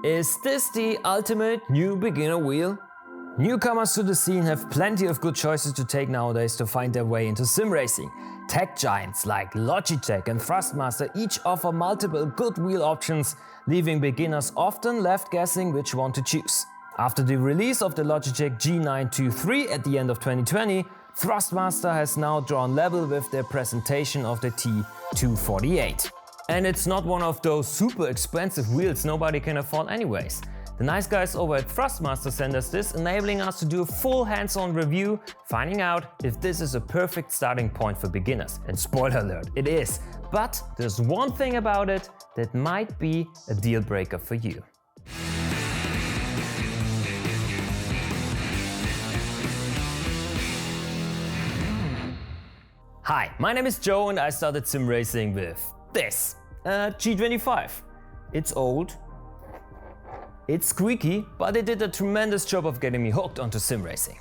Is this the ultimate new beginner wheel? Newcomers to the scene have plenty of good choices to take nowadays to find their way into sim racing. Tech giants like Logitech and Thrustmaster each offer multiple good wheel options, leaving beginners often left guessing which one to choose. After the release of the Logitech G923 at the end of 2020, Thrustmaster has now drawn level with their presentation of the T248. And it's not one of those super expensive wheels nobody can afford anyways. The nice guys over at Thrustmaster sent us this, enabling us to do a full hands-on review, finding out if this is a perfect starting point for beginners. And spoiler alert, it is. But there's one thing about it that might be a deal breaker for you. Hi, my name is Joe and I started sim racing with this, a G25. It's old, it's squeaky, but it did a tremendous job of getting me hooked onto sim racing.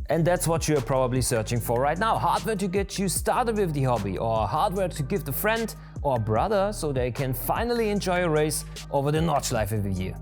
And that's what you're probably searching for right now. Hardware to get you started with the hobby, or hardware to gift a friend or brother so they can finally enjoy a race over the notch life with you.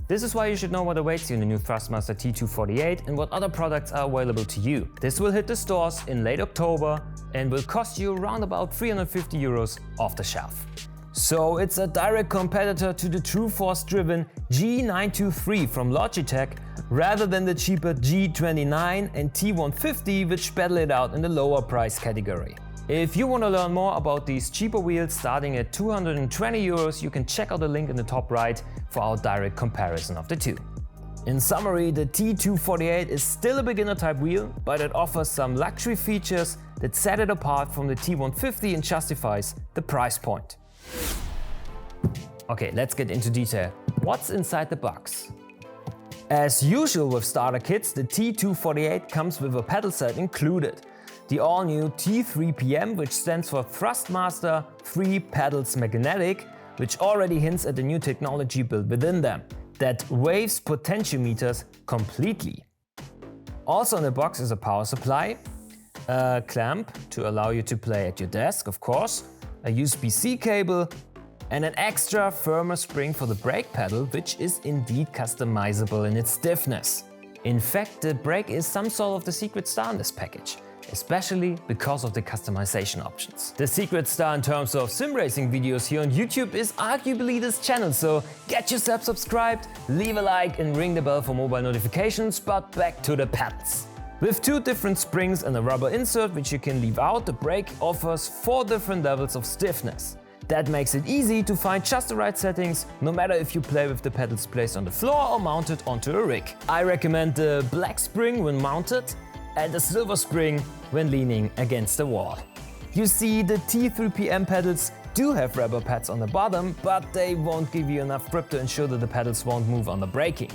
This is why you should know what awaits you in the new Thrustmaster T248 and what other products are available to you. This will hit the stores in late October and will cost you around about 350 euros off the shelf. So it's a direct competitor to the True Force-driven G923 from Logitech, rather than the cheaper G29 and T150, which battle it out in the lower price category. If you want to learn more about these cheaper wheels starting at 220 euros, you can check out the link in the top right for our direct comparison of the two. In summary, the T248 is still a beginner type wheel, but it offers some luxury features that set it apart from the T150 and justifies the price point. Okay, let's get into detail. What's inside the box? As usual with starter kits, the T248 comes with a pedal set included. The all-new T3PM, which stands for Thrustmaster 3 Pedals Magnetic, which already hints at the new technology built within them that waives potentiometers completely. Also in the box is a power supply, a clamp to allow you to play at your desk, of course, a USB-C cable, and an extra firmer spring for the brake pedal, which is indeed customizable in its stiffness. In fact, the brake is some sort of the secret star in this package, especially because of the customization options. The secret star in terms of sim racing videos here on YouTube is arguably this channel, so get yourself subscribed, leave a like and ring the bell for mobile notifications, but back to the pedals. With 2 different springs and a rubber insert which you can leave out, the brake offers 4 different levels of stiffness. That makes it easy to find just the right settings, no matter if you play with the pedals placed on the floor or mounted onto a rig. I recommend the black spring when mounted and the silver spring when leaning against the wall. You see, the T3PM pedals do have rubber pads on the bottom, but they won't give you enough grip to ensure that the pedals won't move on the braking.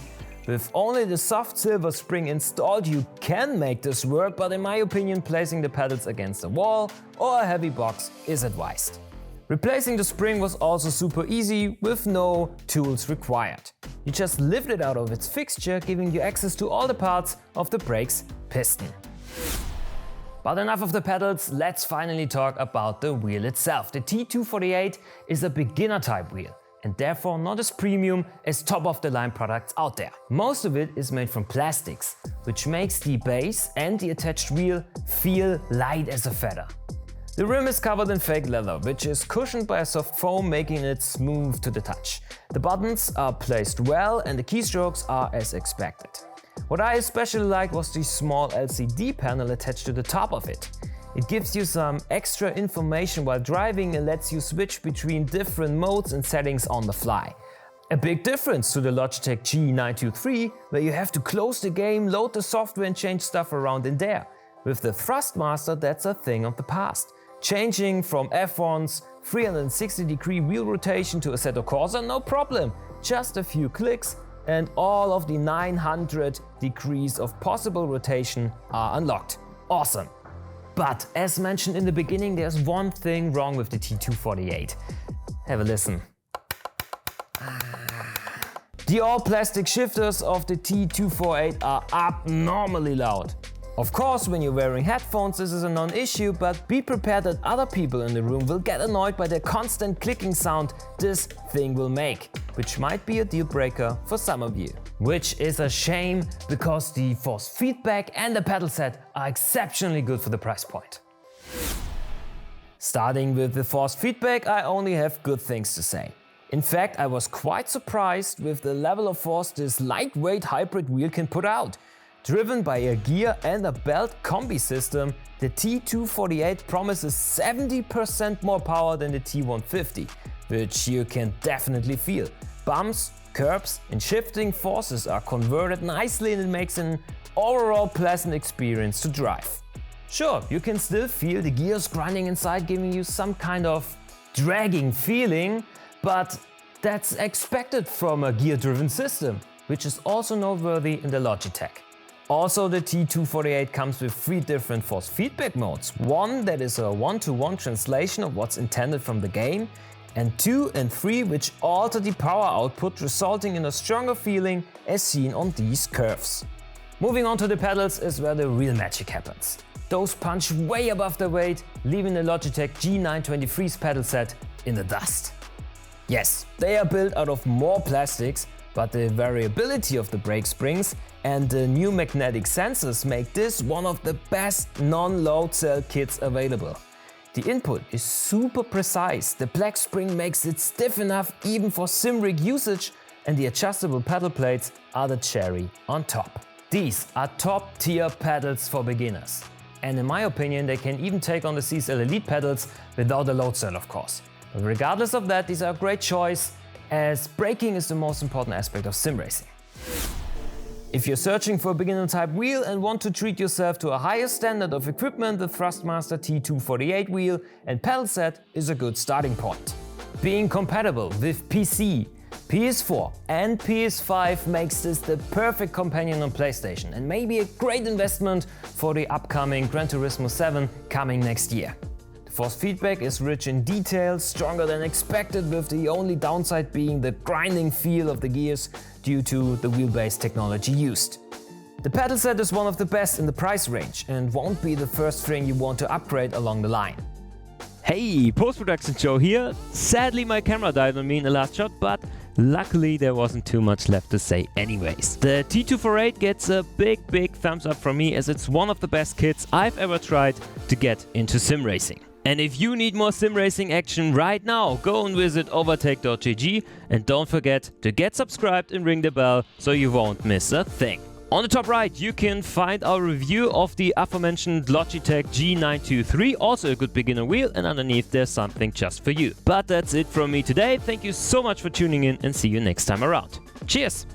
With only the soft silver spring installed, you can make this work, but in my opinion, placing the pedals against a wall or a heavy box is advised. Replacing the spring was also super easy with no tools required. You just lift it out of its fixture, giving you access to all the parts of the brake's piston. But enough of the pedals, let's finally talk about the wheel itself. The T248 is a beginner type wheel and therefore not as premium as top of the line products out there. Most of it is made from plastics, which makes the base and the attached wheel feel light as a feather. The rim is covered in fake leather, which is cushioned by a soft foam, making it smooth to the touch. The buttons are placed well and the keystrokes are as expected. What I especially liked was the small LCD panel attached to the top of it. It gives you some extra information while driving and lets you switch between different modes and settings on the fly. A big difference to the Logitech G923, where you have to close the game, load the software and change stuff around in there. With the Thrustmaster, that's a thing of the past. Changing from F1's 360-degree wheel rotation to Assetto Corsa, no problem. Just a few clicks and all of the 900 degrees of possible rotation are unlocked. Awesome! But as mentioned in the beginning, there's one thing wrong with the T248. Have a listen. The all-plastic shifters of the T248 are abnormally loud. Of course, when you're wearing headphones, this is a non-issue, but be prepared that other people in the room will get annoyed by the constant clicking sound this thing will make. which might be a deal breaker for some of you. Which is a shame, because the force feedback and the pedal set are exceptionally good for the price point. Starting with the force feedback, I only have good things to say. In fact, I was quite surprised with the level of force this lightweight hybrid wheel can put out. Driven by a gear and a belt combi system, the T248 promises 70% more power than the T150, which you can definitely feel. Bumps, curbs and shifting forces are converted nicely, and it makes an overall pleasant experience to drive. Sure, you can still feel the gears grinding inside, giving you some kind of dragging feeling, but that's expected from a gear-driven system, which is also noteworthy in the Logitech. Also, the T248 comes with 3 different force feedback modes. One that is a one-to-one translation of what's intended from the game, and 2 and 3 which alter the power output, resulting in a stronger feeling as seen on these curves. Moving on to the pedals is where the real magic happens. Those punch way above their weight, leaving the Logitech G923's pedal set in the dust. Yes, they are built out of more plastics, but the variability of the brake springs and the new magnetic sensors make this one of the best non-load cell kits available. The input is super precise, the black spring makes it stiff enough even for simrig usage, and the adjustable pedal plates are the cherry on top. These are top tier pedals for beginners. And in my opinion, they can even take on the CSL Elite pedals without a load cell, of course. But regardless of that, these are a great choice, as braking is the most important aspect of sim racing. If you're searching for a beginner type wheel and want to treat yourself to a higher standard of equipment, the Thrustmaster T248 wheel and pedal set is a good starting point. Being compatible with PC, PS4 and Ps5 makes this the perfect companion on PlayStation, and maybe a great investment for the upcoming Gran Turismo 7 coming next year. The force feedback is rich in detail, stronger than expected, with the only downside being the grinding feel of the gears due to the wheelbase technology used. The pedal set is one of the best in the price range and won't be the first thing you want to upgrade along the line. Hey, post-production Joe here. Sadly my camera died on me in the last shot, but luckily there wasn't too much left to say anyways. The T248 gets a big thumbs up from me, as it's one of the best kits I've ever tried to get into sim racing. And if you need more sim racing action right now, go and visit overtake.gg, and don't forget to get subscribed and ring the bell so you won't miss a thing. On the top right you can find our review of the aforementioned Logitech G923, also a good beginner wheel, and underneath there's something just for you. But that's it from me today. Thank you so much for tuning in, and see you next time around. Cheers!